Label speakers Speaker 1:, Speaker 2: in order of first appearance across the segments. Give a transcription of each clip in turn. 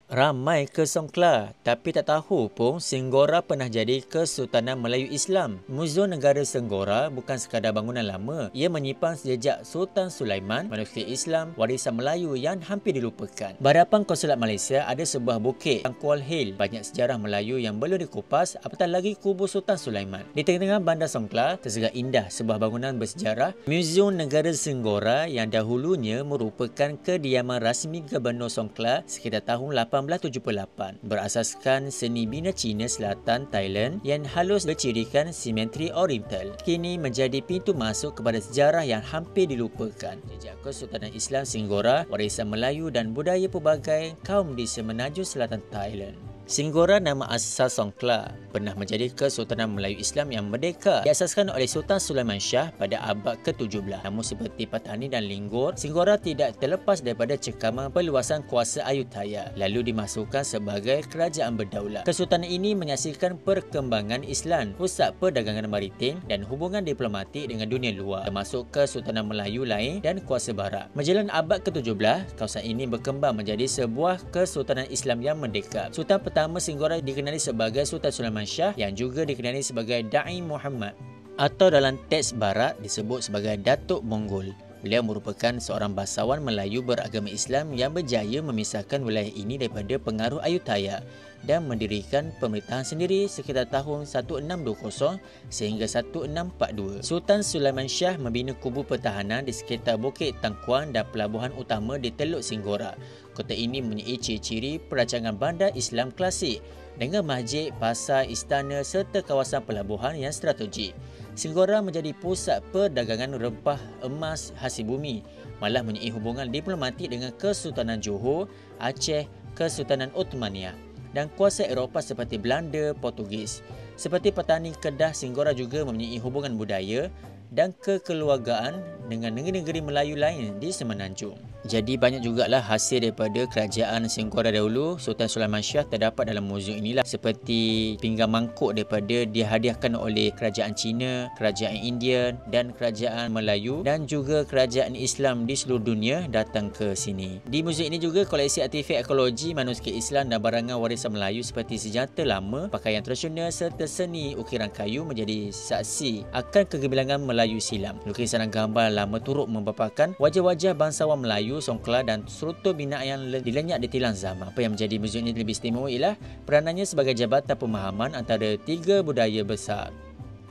Speaker 1: Ramai ke Songkla, tapi tak tahu pun Senggora pernah jadi Kesultanan Melayu Islam. Muzium Negara Senggora bukan sekadar bangunan lama. Ia menyimpan jejak Sultan Sulaiman, manuskrip Islam, warisan Melayu yang hampir dilupakan. Berhadapan Konsulat Malaysia ada sebuah bukit, Angkual Hill. Banyak sejarah Melayu yang belum dikupas, apatah lagi kubur Sultan Sulaiman. Di tengah-tengah bandar Songkla, tersegar indah sebuah bangunan bersejarah, Muzium Negara Senggora yang dahulunya merupakan kediaman rasmi Gubernur Songkla sekitar tahun 1878, berasaskan seni bina Cina Selatan Thailand yang halus bercirikan simetri oriental. Kini menjadi pintu masuk kepada sejarah yang hampir dilupakan. Jejak Kesultanan Islam Senggora, warisan Melayu dan budaya pelbagai kaum di semenanjung selatan Thailand. Senggora nama asal Songkla pernah menjadi Kesultanan Melayu Islam yang merdeka. Diasaskan oleh Sultan Sulaiman Shah pada abad ke-17. Namun seperti Patani dan Linggor, Senggora tidak terlepas daripada cekaman perluasan kuasa Ayutthaya, lalu dimasukkan sebagai kerajaan berdaulat. Kesultanan ini menyaksikan perkembangan Islam, pusat perdagangan maritim dan hubungan diplomatik dengan dunia luar, termasuk Kesultanan Melayu lain dan kuasa barat. Menjelang abad ke-17, kawasan ini berkembang menjadi sebuah Kesultanan Islam yang merdeka. Sultan pertama Senggora dikenali sebagai Sultan Sulaiman Shah yang juga dikenali sebagai Da'i Muhammad, atau dalam teks barat disebut sebagai Datuk Monggol. Beliau merupakan seorang bangsawan Melayu beragama Islam yang berjaya memisahkan wilayah ini daripada pengaruh Ayutthaya dan mendirikan pemerintahan sendiri sekitar tahun 1620 sehingga 1642. Sultan Sulaiman Shah membina kubu pertahanan di sekitar Bukit Tangkuang dan pelabuhan utama di Teluk Senggora. Kota ini mempunyai ciri-ciri perancangan bandar Islam klasik dengan masjid, pasar, istana serta kawasan pelabuhan yang strategik. Senggora menjadi pusat perdagangan rempah emas hasil bumi, malah mempunyai hubungan diplomatik dengan Kesultanan Johor, Aceh, Kesultanan Ottomania dan kuasa Eropah seperti Belanda, Portugis. Seperti Petani Kedah, Senggora juga mempunyai hubungan budaya dan kekeluargaan dengan negeri-negeri Melayu lain di semenanjung. Jadi banyak jugalah hasil daripada kerajaan Senggora dahulu. Sultan Sulaiman Shah terdapat dalam muzium inilah, seperti pinggan mangkuk daripada dihadiahkan oleh kerajaan Cina, kerajaan India dan kerajaan Melayu dan juga kerajaan Islam di seluruh dunia datang ke sini. Di muzium ini juga koleksi artifak ekologi, manuskrip Islam dan barangan warisan Melayu seperti senjata lama, pakaian tradisional serta seni ukiran kayu menjadi saksi akan kegemilangan Melayu silam. Lukisan dan gambar lama turut membapakan wajah-wajah bangsawan Melayu Songkla dan struktur binaan yang dilenyap di tilang zaman. Apa yang menjadi muzium ini lebih istimewa ialah peranannya sebagai jabatan pemahaman antara tiga budaya besar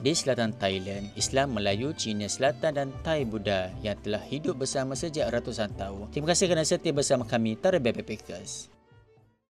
Speaker 1: di selatan Thailand: Islam, Melayu, Cina Selatan dan Thai Buddha yang telah hidup bersama sejak ratusan tahun. Terima kasih kerana setia bersama kami, Tara Backpackers.